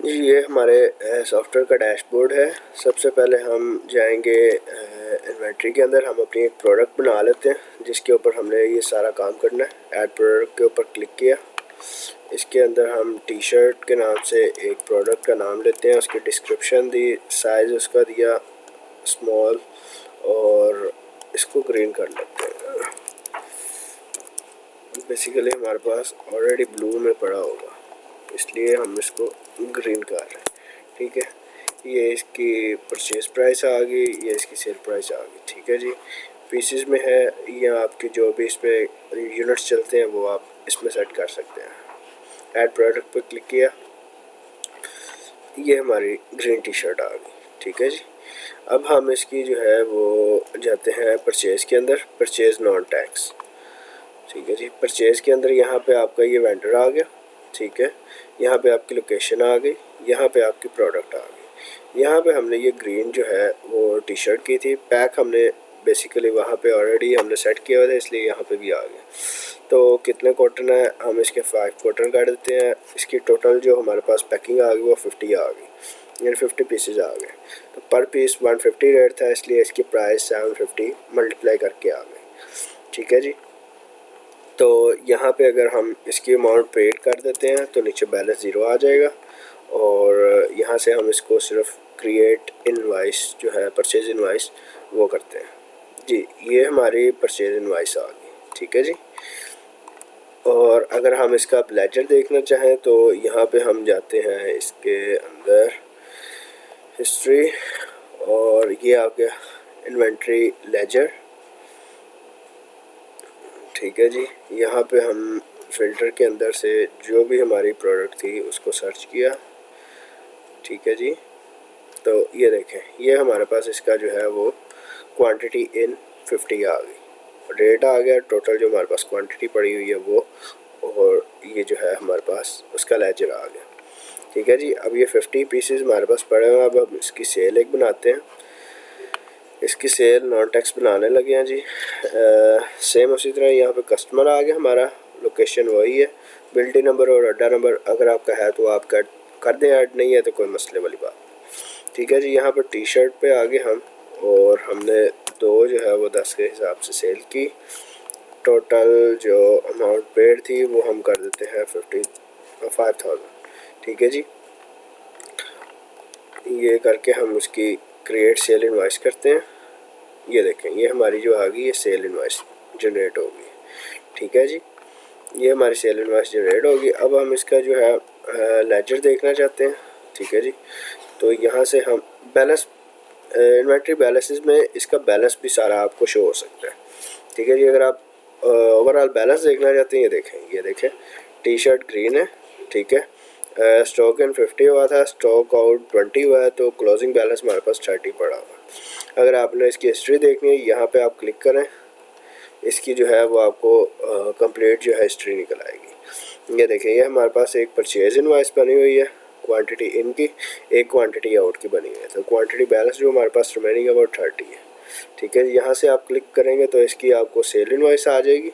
जी, ये हमारे सॉफ्टवेयर का डैशबोर्ड है। सबसे पहले हम जाएंगे इन्वेंट्री के अंदर। हम अपनी एक प्रोडक्ट बना लेते हैं जिसके ऊपर हमने ये सारा काम करना है। ऐड प्रोडक्ट के ऊपर क्लिक किया। इसके अंदर हम टी शर्ट के नाम से एक प्रोडक्ट का नाम लेते हैं, उसकी डिस्क्रिप्शन दी, साइज़ उसका दिया स्मॉल, और इसको ग्रीन कर लेते हैं। बेसिकली हमारे पास ऑलरेडी ब्लू में पड़ा होगा, इसलिए हम इसको ग्रीन कर रहे हैं। ठीक है, ये इसकी परचेज प्राइस आ गई, ये इसकी सेल प्राइस आ गई। ठीक है जी, पीसेस में है, ये आपकी जो भी इस पर यूनिट्स चलते हैं वो आप इसमें सेट कर सकते हैं। ऐड प्रोडक्ट पर क्लिक किया, ये हमारी ग्रीन टी शर्ट आ गई। ठीक है जी, अब हम इसकी जो है वो जाते हैं परचेज़ के अंदर, परचेज़ नॉन टैक्स। ठीक है जी, परचेज़ के अंदर यहाँ पे आपका ये वेंडर आ गया। ठीक है, यहाँ पे आपकी लोकेशन आ गई, यहाँ पे आपकी प्रोडक्ट आ गई। यहाँ पे हमने ये ग्रीन जो है वो टी शर्ट की थी, पैक हमने बेसिकली वहाँ पे ऑलरेडी हमने सेट किया हुआ था, इसलिए यहाँ पे भी आ गया। तो कितने कॉटन है, हम इसके 5 कॉटन कर देते हैं। इसकी टोटल जो हमारे पास पैकिंग आ गई वो 50 आ गई, यानी 50 पीसेज आ गए। तो पर पीस 150 रेट था, इसलिए इसकी प्राइस 750 मल्टीप्लाई करके आ गई। ठीक है जी, तो यहाँ पे अगर हम इसकी अमाउंट पेड कर देते हैं तो नीचे बैलेंस ज़ीरो आ जाएगा, और यहाँ से हम इसको सिर्फ क्रिएट इनवाइस जो है परचेज इनवाइस वो करते हैं। जी, ये हमारी परचेज इनवाइस आ गई। ठीक है जी, और अगर हम इसका लेजर देखना चाहें तो यहाँ पे हम जाते हैं इसके अंदर हिस्ट्री, और ये आ गया इन्वेंट्री लेजर। ठीक है जी, यहाँ पे हम फ़िल्टर के अंदर से जो भी हमारी प्रोडक्ट थी उसको सर्च किया। ठीक है जी, तो ये देखें, ये हमारे पास इसका जो है वो क्वांटिटी इन 50 आ गई, रेट आ गया, टोटल जो हमारे पास क्वांटिटी पड़ी हुई है वो, और ये जो है हमारे पास उसका लेजर आ गया। ठीक है जी, अब ये 50 पीसेस हमारे पास पड़े हुए हैं। अब हम इसकी सेल एक बनाते हैं। इसकी सेल नॉन टैक्स बनाने लगे हैं जी। सेम उसी तरह यहाँ पे कस्टमर आ गया हमारा, लोकेशन वही है, बिल्टी नंबर और अड्डा नंबर अगर आपका है तो आप कर दें ऐड, नहीं है तो कोई मसले वाली बात। ठीक है जी, यहाँ पर टी शर्ट पे आगे हम, और हमने दो जो है वो 10 के हिसाब से सेल की। टोटल जो अमाउंट पेड थी वो हम कर देते हैं 55,000। ठीक है जी, ये करके हम उसकी क्रिएट सेल इनवाइस करते हैं। ये देखें, ये हमारी जो आ गई ये सेल इनवाइस जनरेट होगी। ठीक है जी, ये हमारी सेल इनवाइस जनरेट होगी। अब हम इसका जो है लेजर देखना चाहते हैं। ठीक है जी, तो यहाँ से हम बैलेंस, इन्वेंट्री बैलेंसेस में इसका बैलेंस भी सारा आपको शो हो सकता है। ठीक है जी, अगर आप ओवरऑल बैलेंस देखना चाहते हैं, ये देखें टी शर्ट ग्रीन है। ठीक है, स्टॉक इन 50 हुआ था, स्टॉक आउट 20 हुआ है, तो क्लोजिंग बैलेंस हमारे पास 30 पड़ा हुआ। अगर आपने इसकी हिस्ट्री देखनी है, यहाँ पे आप क्लिक करें, इसकी जो है वो आपको कंप्लीट जो है हिस्ट्री निकल आएगी। ये देखें, ये हमारे पास एक परचेज इनवाइस बनी हुई है, क्वांटिटी इन की, एक क्वांटिटी आउट की बनी हुई है। तो क्वांटिटी बैलेंस जो हमारे पास रिमेनिंग है वो 30 है। ठीक है, यहाँ से आप क्लिक करेंगे तो इसकी आपको सेल इनवाइस आ जाएगी।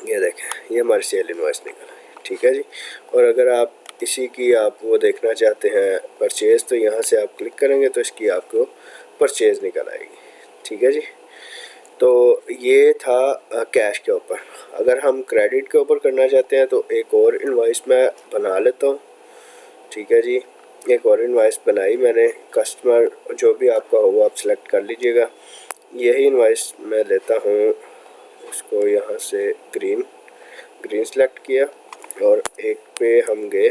ये देखें, ये हमारी सेल इनवाइस निकल आई। ठीक है जी, और अगर आप इसी की आप वो देखना चाहते हैं परचेज़, तो यहाँ से आप क्लिक करेंगे तो इसकी आपको परचेज़ निकल आएगी। ठीक है जी, तो ये था कैश के ऊपर। अगर हम क्रेडिट के ऊपर करना चाहते हैं तो एक और इनवाइस मैं बना लेता हूँ। ठीक है जी, एक और इनवाइस बनाई मैंने, कस्टमर जो भी आपका हो वो आप सेलेक्ट कर लीजिएगा। यही इनवाइस मैं लेता हूँ, इसको यहाँ से ग्रीन ग्रीन सेलेक्ट किया, और एक पे हम गए,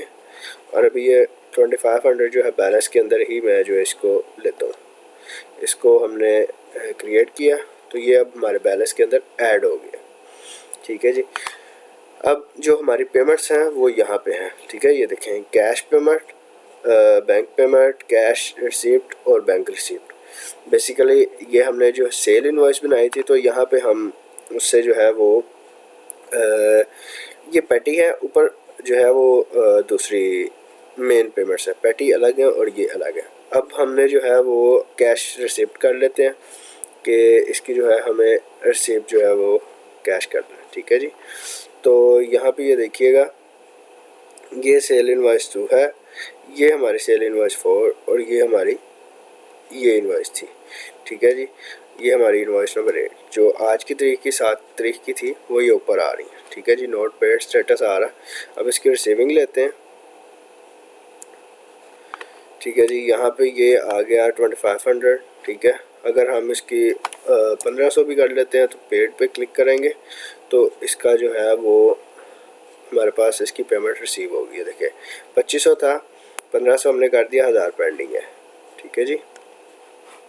और अभी ये 2500 जो है बैलेंस के अंदर ही मैं जो है इसको लेता हूँ। इसको हमने क्रिएट किया, तो ये अब हमारे बैलेंस के अंदर ऐड हो गया। ठीक है जी, अब जो हमारी पेमेंट्स हैं वो यहाँ पे हैं। ठीक है, ये देखें, cash payment, bank payment, cash receipt और बैंक रिसीप्ट। बेसिकली ये हमने जो सेल इनवॉइस बनाई थी, तो यहाँ पे हम उससे जो है वो ये पैटी है, ऊपर जो है वो दूसरी मेन पेमेंट्स है, पैटी अलग है और ये अलग है। अब हमने जो है वो कैश रिसिप्ट कर लेते हैं कि इसकी जो है हमें रिसिप्ट जो है वो कैश करना है। ठीक है जी, तो यहाँ पे ये देखिएगा, ये सेल इनवॉइस 2 है, ये हमारी सेल इनवॉइस 4 और ये हमारी ये इनवॉइस थी। ठीक है जी, ये हमारी इनवॉइस नंबर 8 जो आज की तारीख की 7 तारीख की थी वो ये ऊपर आ रही है। ठीक है जी, नोट पेड स्टेटस आ रहा है। अब इसकी रिसीविंग लेते हैं। ठीक है जी, यहाँ पे ये आ गया 2500। ठीक है, अगर हम इसकी 1500 भी कर लेते हैं तो पेड पे क्लिक करेंगे तो इसका जो है वो हमारे पास इसकी पेमेंट रिसीव होगी। देखिए 2500 था, 1500 हमने कर दिया, 1000 पेंडिंग है। ठीक है जी।